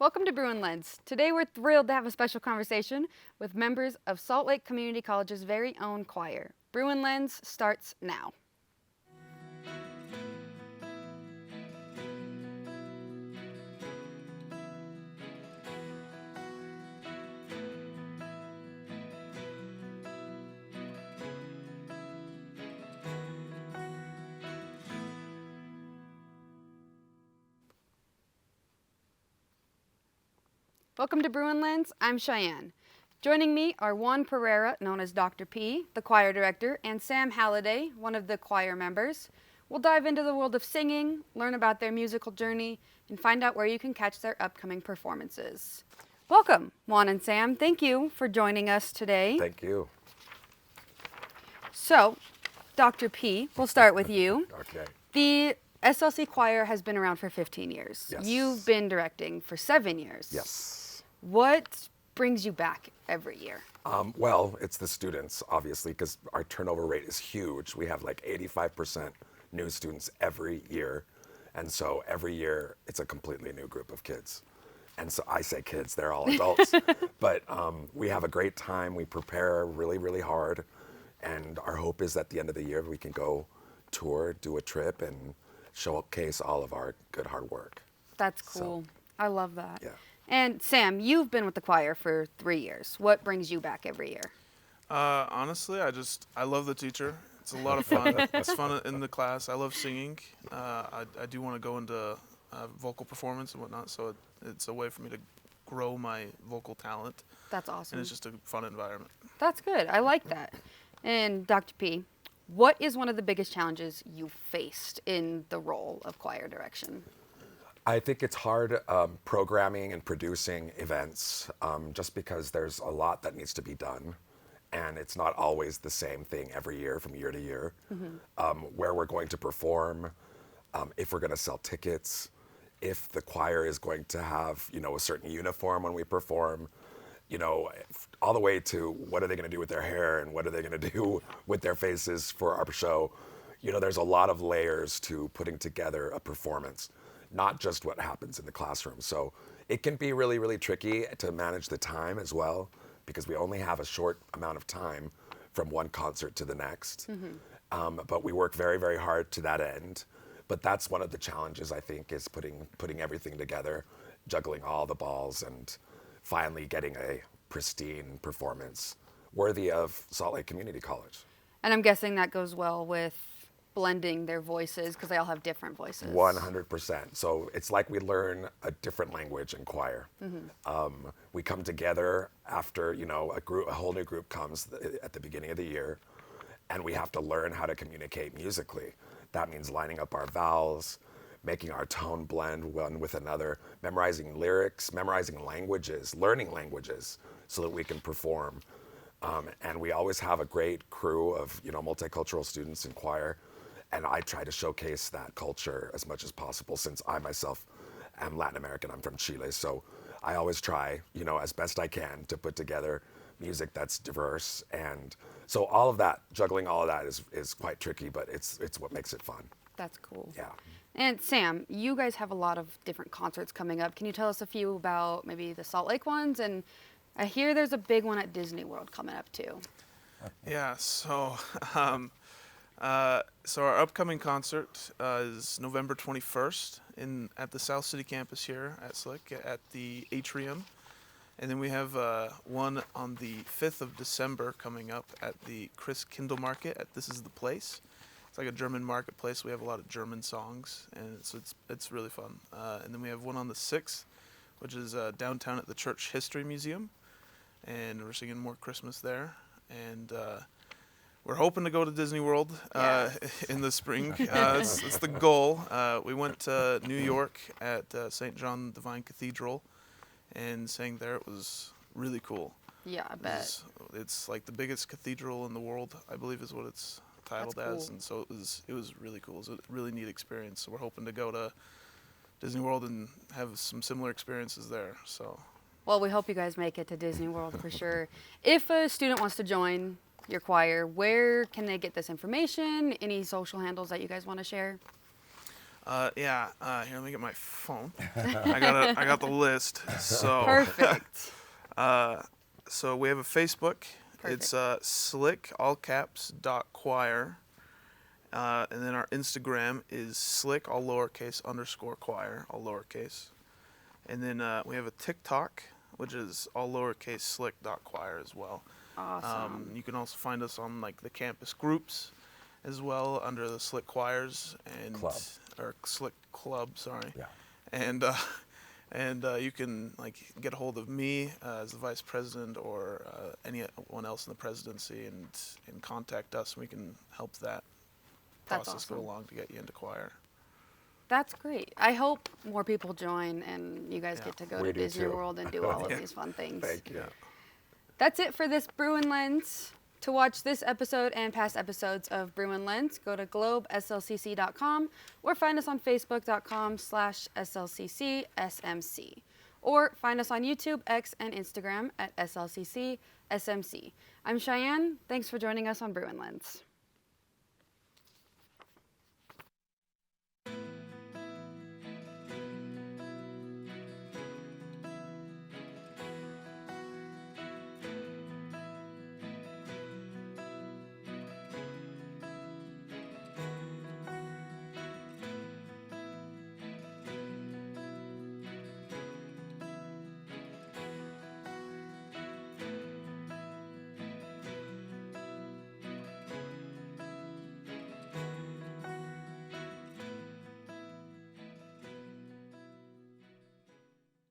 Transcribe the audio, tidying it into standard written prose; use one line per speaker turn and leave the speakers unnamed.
Welcome to Bruin Lens. Today we're thrilled to have a special conversation with members of Salt Lake Community College's very own choir. Bruin Lens starts now. Welcome to Bruin Lens. I'm Shyanne. Joining me are Juan Pereira, known as Dr. P, the choir director, and Sam Halliday, one of the choir members. We'll dive into the world of singing, learn about their musical journey, and find out where you can catch their upcoming performances. Welcome, Juan and Sam. Thank you for joining us today.
Thank you.
So, Dr. P, we'll start with you.
Okay.
The SLC Choir has been around for 15 years.
Yes.
You've been directing for 7 years.
Yes.
What brings you back every year?
Well, it's the students, obviously, because our turnover rate is huge. We have like 85% new students every year. And so every year, it's a completely new group of kids. And so I say kids, they're all adults. But we have a great time. We prepare really, really hard. And our hope is at the end of the year, we can go tour, do a trip, and showcase all of our good hard work.
That's cool. I love that.
Yeah.
And Sam, you've been with the choir for 3 years. What brings you back every year?
Honestly, I love the teacher. It's a lot of fun. It's fun in the class. I love singing. I do want to go into vocal performance and whatnot, so it's a way for me to grow my vocal talent.
That's awesome.
And it's just a fun environment.
That's good. I like that. And Dr. P, what is one of the biggest challenges you faced in the role of choir direction?
I think it's hard programming and producing events just because there's a lot that needs to be done. And it's not always the same thing every year from year to year. Where we're going to perform, if we're going to sell tickets, if the choir is going to have, a certain uniform when we perform, all the way to what are they going to do with their hair and what are they going to do with their faces for our show. There's a lot of layers to putting together a performance, not just what happens in the classroom. So it can be really, really tricky to manage the time as well, because we only have a short amount of time from one concert to the next. But we work very, very hard to that end. But that's one of the challenges, I think, is putting everything together, juggling all the balls, and finally getting a pristine performance worthy of Salt Lake Community College.
And I'm guessing that goes well with blending their voices, because they all have different voices.
100%. So it's like we learn a different language in choir. We come together after, a whole new group comes at the beginning of the year, and we have to learn how to communicate musically. That means lining up our vowels, making our tone blend one with another, memorizing lyrics, memorizing languages, learning languages so that we can perform. And we always have a great crew of, multicultural students in choir. And I try to showcase that culture as much as possible, since I myself am Latin American. I'm from Chile. So I always try, as best I can to put together music that's diverse. And so all of that, juggling all of that is quite tricky, but it's what makes it fun.
That's cool.
Yeah.
And Sam, you guys have a lot of different concerts coming up. Can you tell us a few about maybe the Salt Lake ones? And I hear there's a big one at Disney World coming up too.
Yeah, so our upcoming concert is November 21st at the South City campus here at SLC at the Atrium. And then we have one on the 5th of December coming up at the Chris Kindle Market at This Is the Place. It's like a German marketplace. We have a lot of German songs, and it's really fun. And then we have one on the 6th, which is downtown at the Church History Museum. And we're singing more Christmas there. And we're hoping to go to Disney World in the spring. It's the goal. We went to New York at St. John Divine Cathedral and sang there. It was really cool.
Yeah, I bet.
It's like the biggest cathedral in the world, I believe is what it's titled as. And so it was really cool. It was a really neat experience. So we're hoping to go to Disney World and have some similar experiences there. So.
Well, we hope you guys make it to Disney World for sure. If a student wants to join your choir, where can they get this information? Any social handles that you guys want to share?
Here, let me get my phone. I got the list. So
Perfect.
so we have a Facebook.
Perfect.
It's slick all caps .choir. And then our Instagram is slick all lowercase _choir all lowercase. And then we have a TikTok, which is all lowercase slick.choir as well.
Awesome.
You can also find us on like the campus groups as well under the Slick Choirs and or Slick Club, sorry.
Yeah.
And you can like get a hold of me as the vice president or anyone else in the presidency and contact us, and we can help that
That's
process go
awesome.
along to get you into choir.
That's great. I hope more people join and you guys
Yeah.
get to go
We
to
do
Disney
too.
World and do all of these fun things.
Thank you.
That's it for this Bruin Lens. To watch this episode and past episodes of Bruin Lens, go to globeslcc.com or find us on facebook.com/slccsmc. Or find us on YouTube, X, and Instagram at SLCC SMC. I'm Shyanne. Thanks for joining us on Bruin Lens.